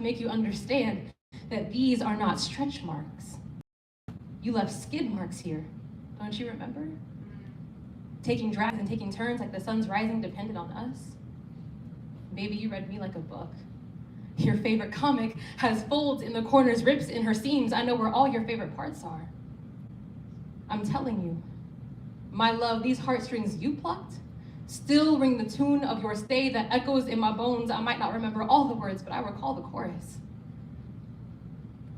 make you understand that these are not stretch marks. You left skid marks here, don't you remember? Taking drags and taking turns like the sun's rising depended on us. Maybe you read me like a book. Your favorite comic has folds in the corners, rips in her seams. I know where all your favorite parts are. I'm telling you, my love, these heartstrings you plucked still ring the tune of your stay that echoes in my bones. I might not remember all the words, but I recall the chorus.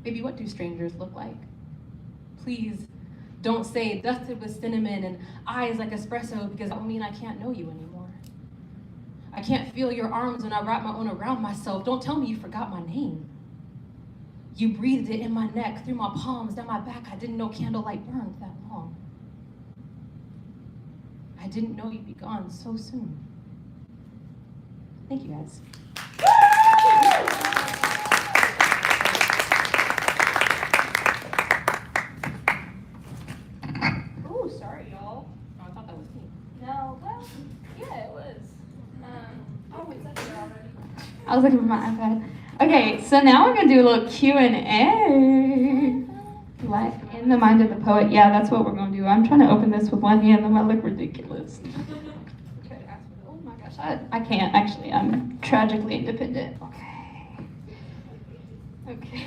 Baby, what do strangers look like? Please don't say dusted with cinnamon and eyes like espresso, because that will mean I can't know you anymore. I can't feel your arms when I wrap my own around myself. Don't tell me you forgot my name. You breathed it in my neck, through my palms, down my back. I didn't know candlelight burned that long. I didn't know you'd be gone so soon. Thank you, guys. Oh, sorry, y'all. Oh, I thought that was me. No, well, yeah, it was. Oh, is that there already? I was looking for my iPad. Okay, so now we're gonna do a little Q&A. Like in the mind of the poet. Yeah, that's what we're gonna do. I'm trying to open this with one hand, and I look ridiculous. Oh my gosh, I can't actually. I'm tragically independent. Okay.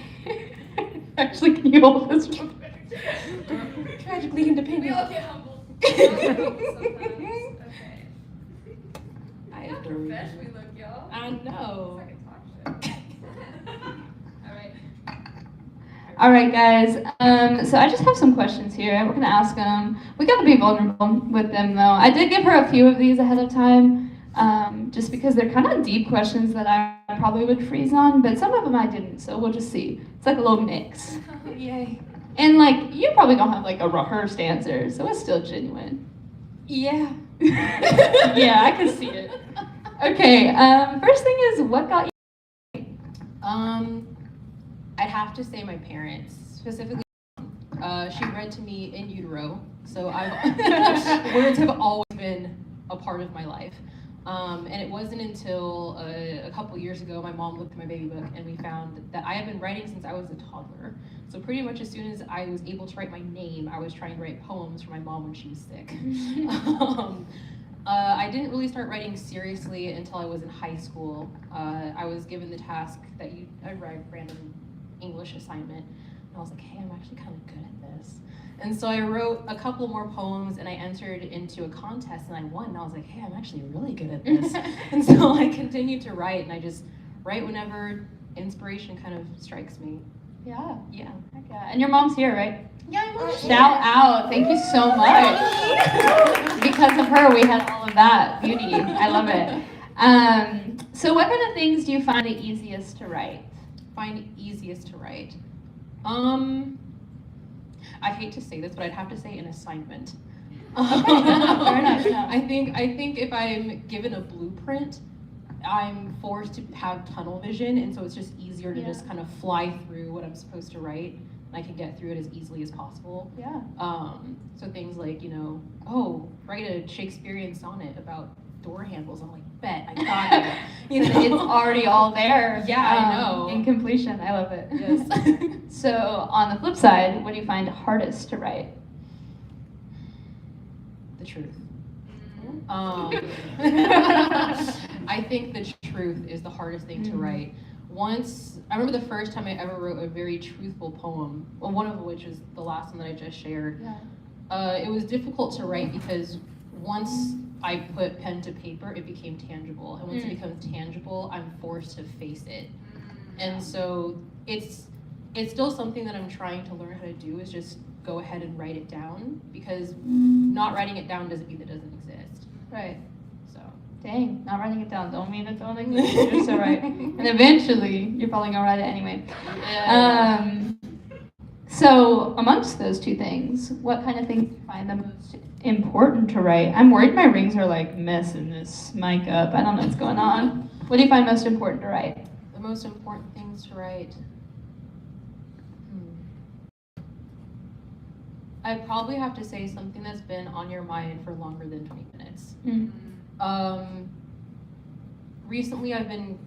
Actually, can you hold this real quick? Tragically independent. We all get humbled. We all get humbled sometimes. Okay. I How adore you. fresh we look, y'all. I know. It's like a talk show. All right. All right, guys. So I just have some questions here. We're gonna ask them. We gotta be vulnerable with them, though. I did give her a few of these ahead of time, just because they're kind of deep questions that I probably would freeze on, but some of them I didn't. So we'll just see. It's like a little mix. Yay. And like, you probably don't have like a rehearsed answer, so it's still genuine. Yeah. Yeah, I can see it. Okay. First thing is, what got you? I'd have to say my parents, specifically. She read to me in utero, so words have always been a part of my life. And it wasn't until a couple years ago my mom looked at my baby book and we found that I had been writing since I was a toddler. So pretty much as soon as I was able to write my name, I was trying to write poems for my mom when she was sick. I didn't really start writing seriously until I was in high school. I was given the task that I write random English assignment, and I was like, hey, I'm actually kind of good at this. And so I wrote a couple more poems and I entered into a contest and I won, and I was like, hey, I'm actually really good at this. And so I continued to write, and I just write whenever inspiration kind of strikes me. Yeah. Yeah. Heck yeah. And your mom's here, right? Yeah, I'm on Shout out. Thank you so much. Because of her, we had all of that beauty. I love it. So what kind of things do you find the easiest to write? Find easiest to write. I hate to say this, but I'd have to say an assignment. Okay, fair enough. No. I think if I'm given a blueprint, I'm forced to have tunnel vision, and so it's just easier to just kind of fly through what I'm supposed to write, and I can get through it as easily as possible. Yeah. So things like, write a Shakespearean sonnet about door handles. I'm like, bet, I got it. It's already all there. Yeah, I know. In completion. I love it. Yes. So on the flip side, what do you find hardest to write? The truth. I think the truth is the hardest thing to write. I remember the first time I ever wrote a very truthful poem, well, one of which is the last one that I just shared. Yeah. It was difficult to write because once I put pen to paper, it became tangible. And once it becomes tangible, I'm forced to face it. And so it's still something that I'm trying to learn how to do, is just go ahead and write it down, because not writing it down doesn't mean it doesn't exist. Right. So. Dang, not writing it down don't mean it don't exist. You're so right. And eventually, you're probably gonna write it anyway. Yeah. So amongst those two things, what kind of things do you find the most important to write? I'm worried my rings are like messing this mic up. I don't know what's going on. What do you find most important to write? The most important things to write. I probably have to say something that's been on your mind for longer than 20 minutes. Recently I've been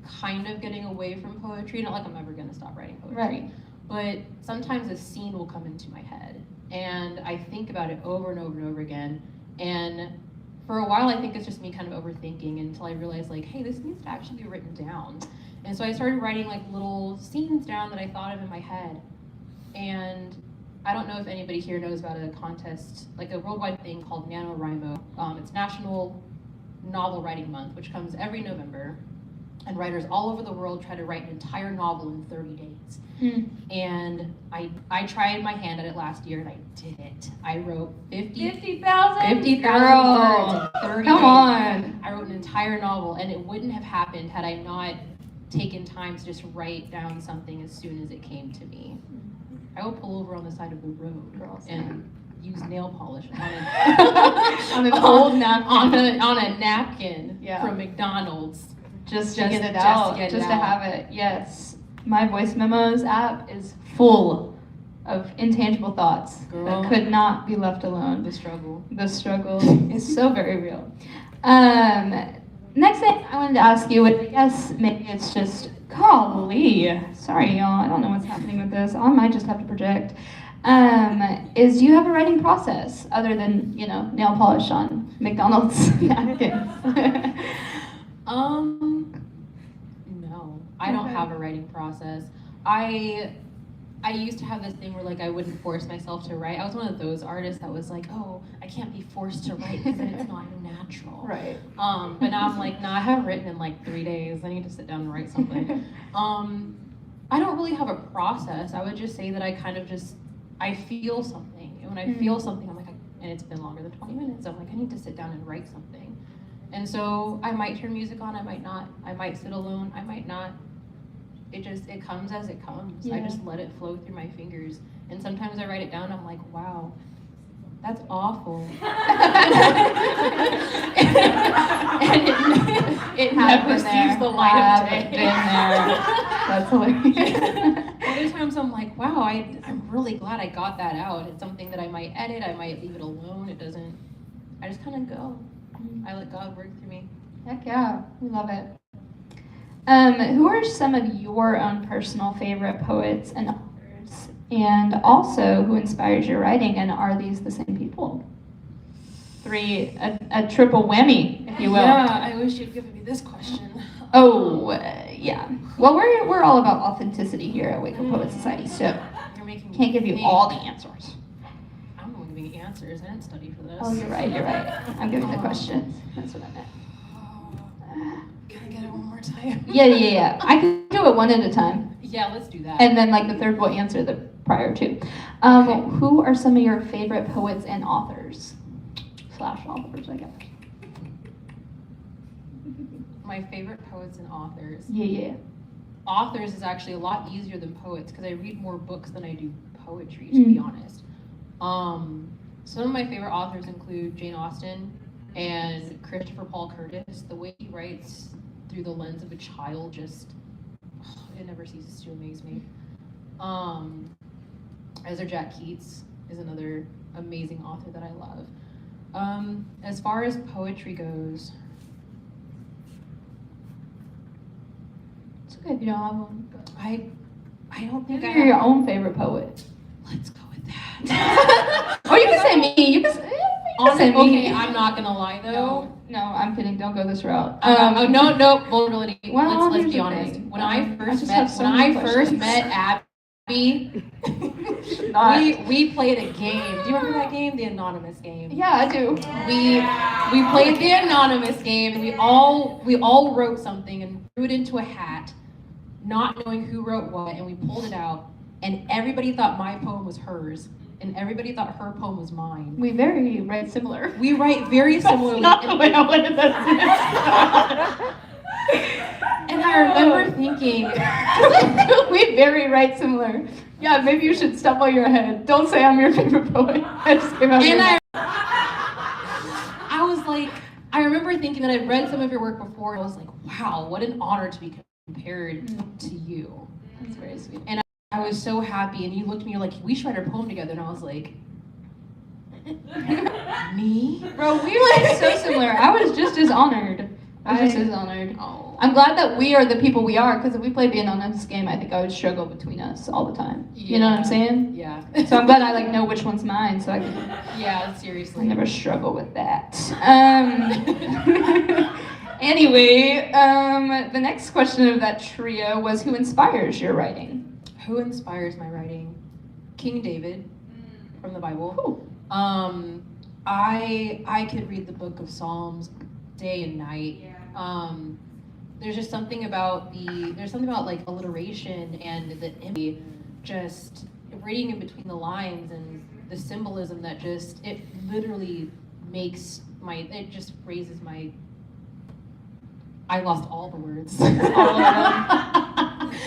kind of getting away from poetry. Not like I'm ever gonna stop writing poetry. Right. But sometimes a scene will come into my head, and I think about it over and over and over again. And for a while, I think it's just me kind of overthinking until I realized, like, hey, this needs to actually be written down. And so I started writing like little scenes down that I thought of in my head. And I don't know if anybody here knows about a contest, like a worldwide thing called NaNoWriMo. It's National Novel Writing Month, which comes every November. And writers all over the world try to write an entire novel in 30 days. And I tried my hand at it last year, and I did it. I wrote 50,000 words in 30 Come days. on. I wrote an entire novel, and it wouldn't have happened had I not taken time to just write down something as soon as it came to me. I would pull over on the side of the road and use nail polish on an old napkin, on a napkin from McDonald's. Just to get it out, just to have it. Yes. My voice memos app is full of intangible thoughts that could not be left alone. The struggle. The struggle is so very real. Next thing I wanted to ask you, which I guess maybe it's just, golly, sorry y'all, I don't know what's happening with this. I might just have to project. Is do you have a writing process other than, nail polish on McDonald's napkins? No, I don't have a writing process. I used to have this thing where like I wouldn't force myself to write. I was one of those artists that was like, oh, I can't be forced to write because then it's not natural. Right. But now I'm like, nah, I haven't written in like 3 days. I need to sit down and write something. I don't really have a process. I would just say that I kind of I feel something. And when I feel something, I'm like, and it's been longer than 20 minutes, I'm like, I need to sit down and write something. And so I might turn music on, I might not. I might sit alone, I might not. It comes as it comes. Yeah. I just let it flow through my fingers. And sometimes I write it down, I'm like, wow, that's awful. And it never sees the light of day. Been there. That's hilarious. Other times I'm like, wow, I'm really glad I got that out. It's something that I might edit, I might leave it alone. I just kind of go. I let God work through me. Heck yeah, we love it. Who are some of your own personal favorite poets and authors? And also, who inspires your writing, and are these the same people? A triple whammy, if you will. Yeah, I wish you'd given me this question. Yeah. Well, we're all about authenticity here at Wake Up Poet Society, so You're making me can't give you think. all the answers. I'm not giving answers. I didn't study for this. Oh, you're right. I'm giving the questions. That's what I meant. Can I get it one more time? Yeah. I can do it one at a time. Yeah, let's do that. And then like the third will answer the prior two. Okay. Who are some of your favorite poets and authors? / authors, I guess. My favorite poets and authors. Yeah. Authors is actually a lot easier than poets because I read more books than I do poetry, to be honest. Some of my favorite authors include Jane Austen and Christopher Paul Curtis. The way he writes through the lens of a child it never ceases to amaze me. Ezra Jack Keats is another amazing author that I love. As far as poetry goes, It's okay if you don't have one. But I don't think maybe you're your own favorite poet. Let's go with that. Or you can say me. You can say me. Okay, I'm not gonna lie though. No, I'm kidding. Don't go this route. No, vulnerability. Well, let's here's be the honest. thing. When I just have first so many met questions. Abby, we played a game. Do you remember that game, the anonymous game? Yeah, I do. We played the anonymous game, and we all wrote something and threw it into a hat, not knowing who wrote what, and we pulled it out, and everybody thought my poem was hers, and everybody thought her poem was mine. We very write similar. We write very similarly. That's not the way I wanted that. And I remember thinking, we very write similar. Yeah, maybe you should stumble your head. Don't say I'm your favorite poet. I just came out of your and mouth. I was like, I remember thinking that I'd read some of your work before, and I was like, wow, what an honor to be compared to you. That's very sweet. And I was so happy, and you looked at me, you're like, we should write our poem together, and I was like, me? Bro, we were so similar. I was just as honored. I was just as honored. Oh. I'm glad that we are the people we are, because if we played the anonymous game, I think I would struggle between us all the time. You know what I'm saying? Yeah. So I'm glad I like know which one's mine, so I can Yeah, seriously. I never struggle with that. Anyway, the next question of that trio was, who inspires your writing? Who inspires my writing? King David from the Bible. Ooh. I could read the book of Psalms day and night. There's just something about like alliteration and the imagery, just reading in between the lines and the symbolism that just, it literally makes it just raises my, I lost all the words. All of them.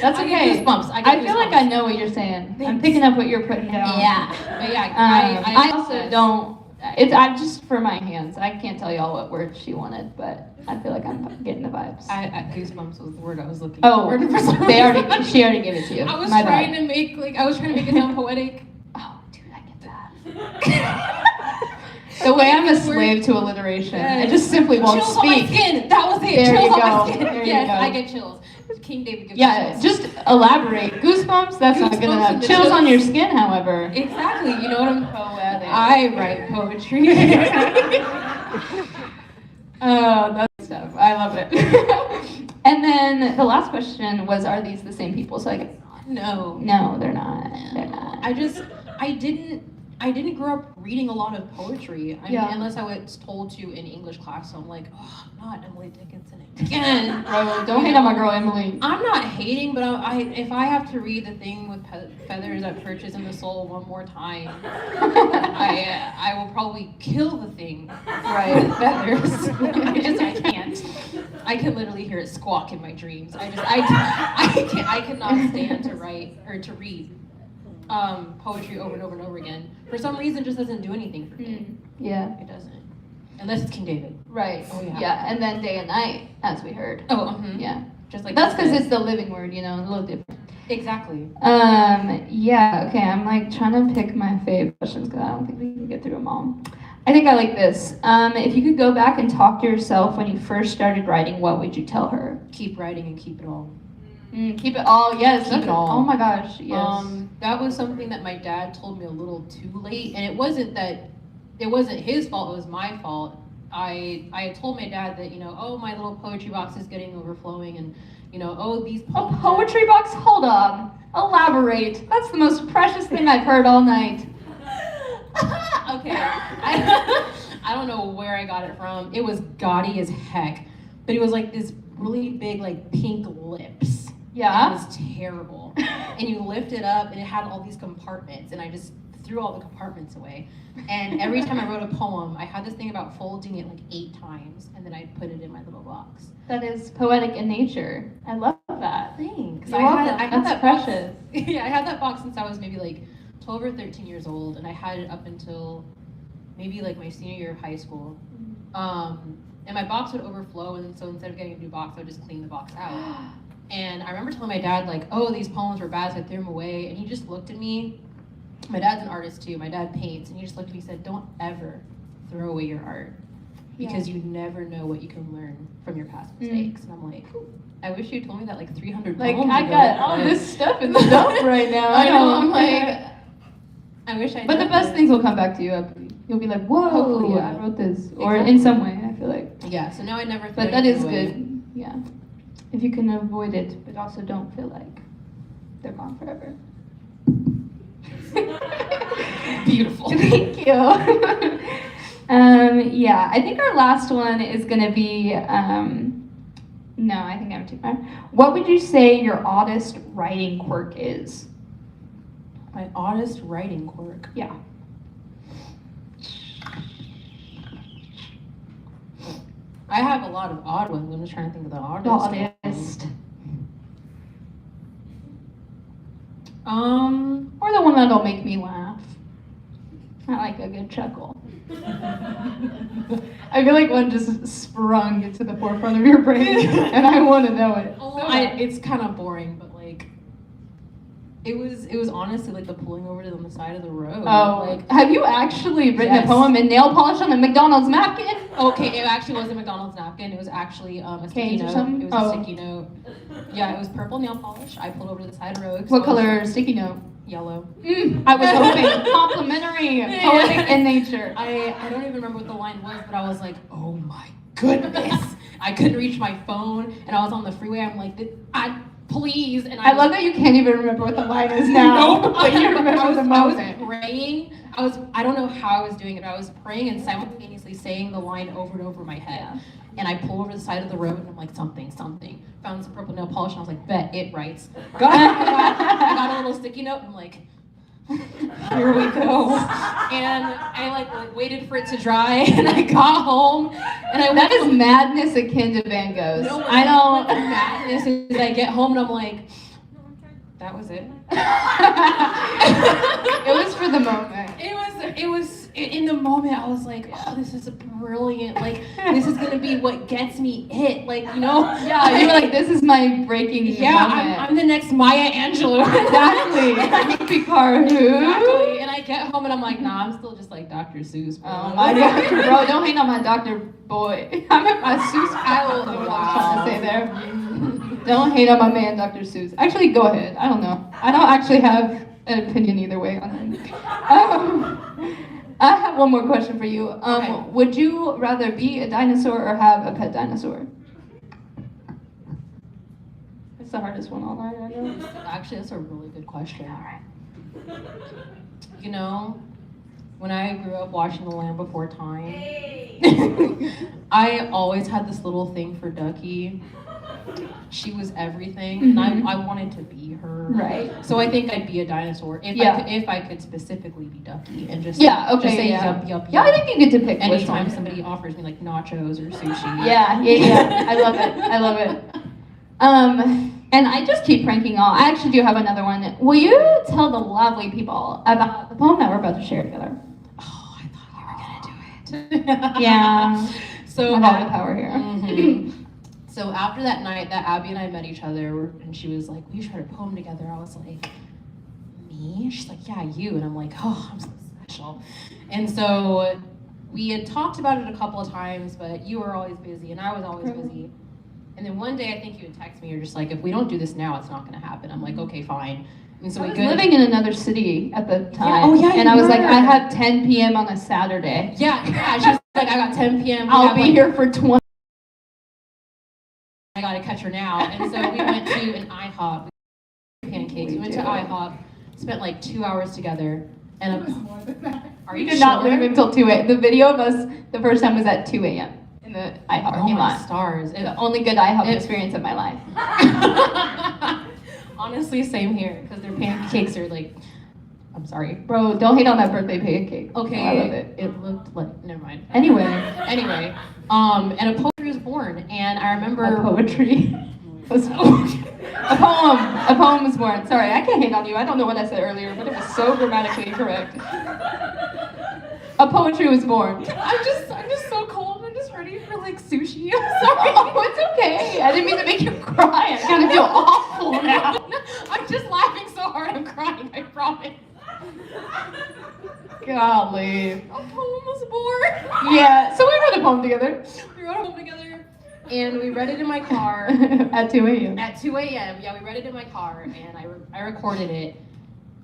That's okay. I get goosebumps. I feel like I know what you're saying. Thanks. I'm picking up what you're putting down. Yeah. But yeah, I also don't. I'm just for my hands. I can't tell y'all what word she wanted, but I feel like I'm getting the vibes. Goosebumps was the word I was looking Oh, for. she already gave it to you. I was My trying bad. to make it sound poetic. Oh, dude, I get that. The way I'm a slave to alliteration, I just simply won't chills speak. on my skin. That was it. There chills you on go. my skin. There you Yes, go. I get chills. King David gives Yeah, me chills. just elaborate. Goosebumps, that's not good Goosebumps enough. and the Chills on chills. your skin, however. Exactly. You know what I'm Poetic. I write poetry. Oh, that's stuff. I love it. And then the last question was, are these the same people? So I guess No. no, they're not. They're not. I didn't grow up reading a lot of poetry. I mean, Yeah. unless I was told to in English class. So I'm like, oh, not Emily Dickinson again. Bro, don't hate on my girl Emily. I'm not hating, but if I have to read the thing with feathers that perches in the soul one more time, I will probably kill the thing. Right. With feathers. I can't. I can literally hear it squawk in my dreams. I cannot stand to write or to read poetry over and over and over again. For some reason, it just doesn't do anything for me. Yeah. It doesn't. Unless it's King David. Right. Oh, yeah. Yeah, and then day and night, as we heard. Oh, Yeah. Just like That's because it's the living word, you know, a little different. exactly. Yeah, okay, I'm like trying to pick my favorite questions because I don't think we can get through them all. I think I like this. If you could go back and talk to yourself when you first started writing, what would you tell her? Keep writing and keep it all. Keep it all, yes. Keep that's it all. Oh my gosh, yes. That was something that my dad told me a little too late, and it wasn't his fault, it was my fault. I had told my dad that, oh, my little poetry box is getting overflowing, and, oh, these A poems. poetry box? Hold on. Elaborate. That's the most precious thing I've heard all night. Okay. I don't know where I got it from. It was gaudy as heck, but it was like this really big, like, pink lips. Yeah? It was terrible. And you lift it up, and it had all these compartments, and I just threw all the compartments away. And every time I wrote a poem, I had this thing about folding it like 8 times, and then I'd put it in my little box. That is poetic in nature. I love that. Thanks. You're I had welcome. that That's precious. Box, yeah, I had that box since I was maybe like 12 or 13 years old, and I had it up until maybe like my senior year of high school. And my box would overflow, and so instead of getting a new box, I would just clean the box out. And I remember telling my dad, like, oh, these poems were bad, so I threw them away. And he just looked at me. My dad's an artist too. My dad paints, and he just looked at me and said, don't ever throw away your art, because you never know what you can learn from your past mistakes. And I'm like, I wish you told me that like 300 Like, poems I ago, got all but- this stuff in the dump right now. I know, I'm like, I wish I But the did best this. things will come back to you. You'll be like, whoa, Hopefully, yeah. I wrote this. Or in some way, I feel like. Yeah, so now I never throw But that anything is away. good. Yeah. If you can avoid it, but also don't feel like they're gone forever. Beautiful. Thank you. Yeah, I think our last one is gonna be, no, I think I'm too far. What would you say your oddest writing quirk is? My oddest writing quirk. Yeah. I have a lot of odd ones. I'm just trying to think of the oddest. The oddest. Or the one that'll make me laugh. I like a good chuckle. I feel like one just sprung into the forefront of your brain, and I want to know it. It's kind of boring, but like, It was honestly like the pulling over to the side of the road. Oh, Like, have you actually written a Yes. poem in nail polish on a McDonald's napkin? okay, it actually wasn't a McDonald's napkin. It was actually a sticky Cage or note. something? It was Oh. a sticky note. Yeah, it was purple nail polish. I pulled over to the side of the road. 'cause What I was color sticky note? Yellow. I was hoping complimentary, poetic in nature. I don't even remember what the line was, but I was like, oh my goodness. I couldn't reach my phone, and I was on the freeway. I'm like, please. And I love that you can't even remember what the line is now. Nope. But you remember I was the moment. praying. I don't know how I was doing it. I was praying and simultaneously saying the line over and over in my head. Yeah. And I pull over the side of the road and I'm like, something. Found some purple nail polish and I was like, bet it writes. I got a little sticky note and I'm like, here we go. And I like waited for it to dry and I got home and I That is madness akin to Van Gogh's. No, I don't. madness is I get home and I'm like, that was it. It was for the moment. It was in the moment. I was like, oh, this is brilliant. Like, this is gonna be what gets me hit. Like, you know? Yeah, you were like, this is my breaking Yeah, moment. I'm the next Maya Angelou. Exactly. Picard who? Exactly. And I get home and I'm like, nah, I'm still just like Dr. Seuss. Bro. Oh my God, bro, don't hate on my Dr. Boy. I'm at my Seuss. I don't know what I was trying to say there. Don't hate on my man, Dr. Seuss. Actually, go ahead. I don't know. I don't actually have an opinion either way on him. I have one more question for you. Okay. Would you rather be a dinosaur or have a pet dinosaur? It's the hardest one all night, I know. Actually, that's a really good question. You know, when I grew up watching The Land Before Time, I always had this little thing for Ducky. She was everything, and I wanted to be her. Right. So I think I'd be a dinosaur if I could specifically be Ducky and just Okay, just say yeah. yup yup yup. Yeah, I think you get to pick which Anytime one. somebody offers me like nachos or sushi. Yeah. I love it. And I just keep pranking all. I actually do have another one. Will you tell the lovely people about the poem that we're about to share together? Oh, I thought you were gonna do it. Yeah. So I have the power here. Mhm. So after that night that Abby and I met each other, and she was like, "We should write a poem together." I was like, "Me?" She's like, "Yeah, you." And I'm like, "Oh, I'm so special." And so we had talked about it a couple of times, but you were always busy, and I was always busy. And then one day, I think you would text me. You're just like, "If we don't do this now, it's not going to happen." I'm like, "Okay, fine." And so I we was go. living in another city at the time. Oh, yeah, and you I was like, were. I have 10 p.m. on a Saturday. Yeah. She's like, "I got 10 p.m. I'll be here for 20. I gotta catch her now." And so we went to an IHOP, pancakes. We went to IHOP, spent like 2 hours together. And are We you did not sure? leave until 2 a.m. The video of us the first time was at 2 a.m. in the IHOP Oh parking my lot. stars! The only good IHOP experience of my life. Honestly, same here because their pancakes are like. I'm sorry. Bro, don't hate on that birthday pancake. Okay. I love it. It looked like. Never mind. Anyway, And a poetry was born, and I remember. a poetry was born. A poem was born. Sorry, I can't hate on you. I don't know what I said earlier, but it was so grammatically incorrect. A poetry was born. I'm just so cold. I'm just ready for like sushi. I'm sorry. Oh, it's okay. I didn't mean to make you cry. I kind of feel awful now. I'm just laughing so hard I'm crying, I promise. Golly. A poem was born. Yeah, so we wrote a poem together. We wrote a poem together and we read it in my car At 2 a.m. at 2 a.m. Yeah, we read it in my car and I recorded it.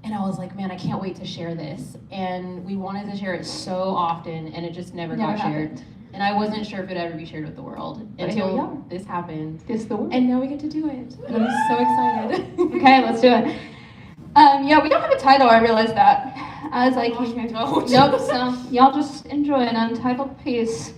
And I was like, man, I can't wait to share this. And we wanted to share it so often and it just never got shared. happened. And I wasn't sure if it'd ever be shared with the world But here we until are. this happened. Kiss the word. And now we get to do it. And I'm so excited. Okay, let's do it. Yeah, we don't have a title, I realized that. I was like, Oh gosh, we don't. nope, so y'all just enjoy an untitled piece.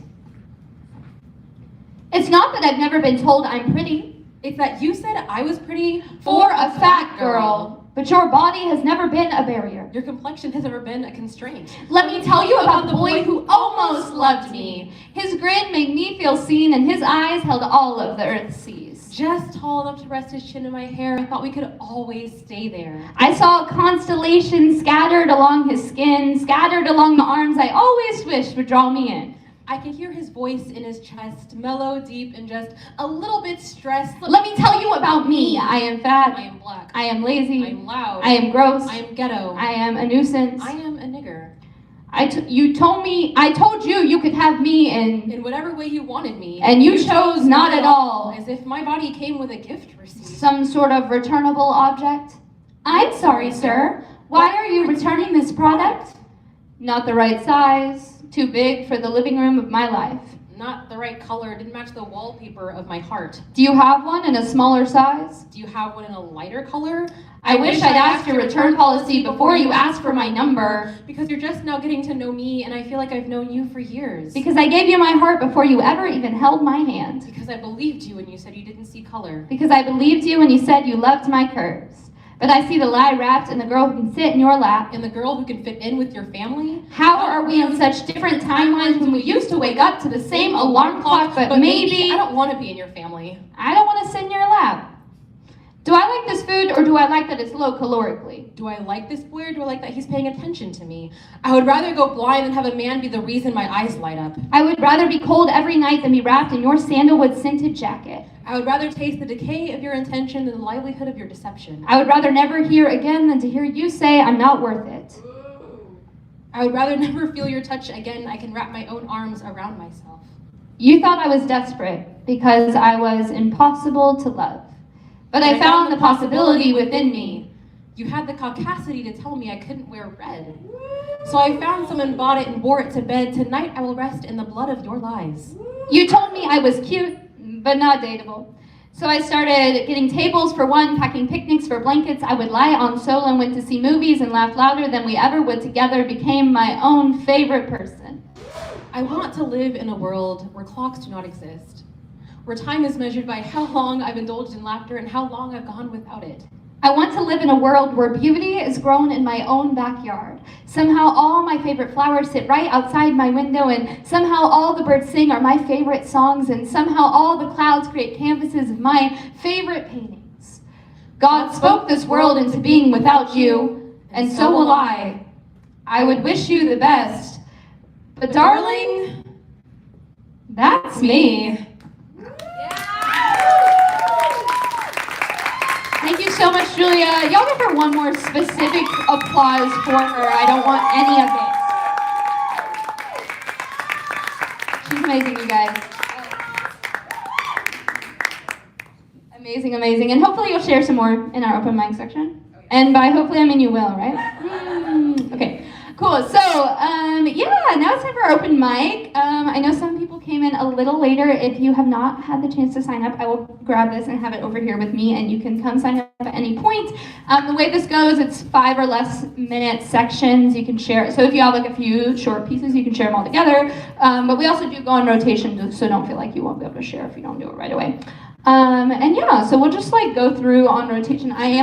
It's not that I've never been told I'm pretty. It's that you said I was pretty For a fat girl. But your body has never been a barrier. Your complexion has never been a constraint. Let me tell you about the boy who almost loved me. His grin made me feel seen, and his eyes held all of the earth's seas. Just tall enough to rest his chin in my hair. I thought we could always stay there. I saw constellations scattered along his skin, scattered along the arms I always wished would draw me in. I could hear his voice in his chest, mellow, deep, and just a little bit stressed. Let me tell you about me. I am fat. I am black. I am lazy. I am loud. I am gross. I am ghetto. I am a nuisance. I am a nigger. I told you you could have me In whatever way you wanted me. and you chose not at all. As if my body came with a gift receipt. Some sort of returnable object. I'm sorry, sir. Why are you returning this product? Not the right size. Too big for the living room of my life. Not the right color, didn't match the wallpaper of my heart. Do you have one in a smaller size? Do you have one in a lighter color? I wish I'd asked your return policy before you asked for my number. Because you're just now getting to know me, and I feel like I've known you for years. Because I gave you my heart before you ever even held my hand. Because I believed you when you said you didn't see color. Because I believed you when you said you loved my curves. But I see the lie wrapped in the girl who can sit in your lap. And the girl who can fit in with your family? How are we on such different timelines when we used to wake up to the same alarm clock, but maybe... I don't want to be in your family. I don't want to sit in your lap. Do I like this food, or do I like that it's low calorically? Do I like this boy, or do I like that he's paying attention to me? I would rather go blind than have a man be the reason my eyes light up. I would rather be cold every night than be wrapped in your sandalwood scented jacket. I would rather taste the decay of your intention than the livelihood of your deception. I would rather never hear again than to hear you say I'm not worth it. I would rather never feel your touch again. I can wrap my own arms around myself. You thought I was desperate because I was impossible to love. But I found the possibility within me. You had the caucasity to tell me I couldn't wear red. So I found some and bought it and bore it to bed. Tonight I will rest in the blood of your lies. You told me I was cute, but not dateable. So I started getting tables for one, packing picnics for blankets. I would lie on solo, went to see movies, and laughed louder than we ever would together, became my own favorite person. I want to live in a world where clocks do not exist, where time is measured by how long I've indulged in laughter and how long I've gone without it. I want to live in a world where beauty is grown in my own backyard. Somehow all my favorite flowers sit right outside my window, and somehow all the birds sing are my favorite songs, and somehow all the clouds create canvases of my favorite paintings. God spoke this world into being without you, and so will I. I would wish you the best, but darling, that's me. Thank you so much, Julia. Y'all give her one more specific applause for her. I don't want any of it. She's amazing, you guys. Amazing, amazing. And hopefully you'll share some more in our open mic section. And by hopefully, I mean you will, right? Okay, cool. So, yeah, now it's time for our open mic. I know some people came in a little later. If you have not had the chance to sign up, I will grab this and have it over here with me, and you can come sign up at any point. The way this goes, it's 5 or less minute sections. You can share. So if you have like a few short pieces, you can share them all together. But we also do go on rotation, so don't feel like you won't be able to share if you don't do it right away. And yeah, so we'll just like go through on rotation. I am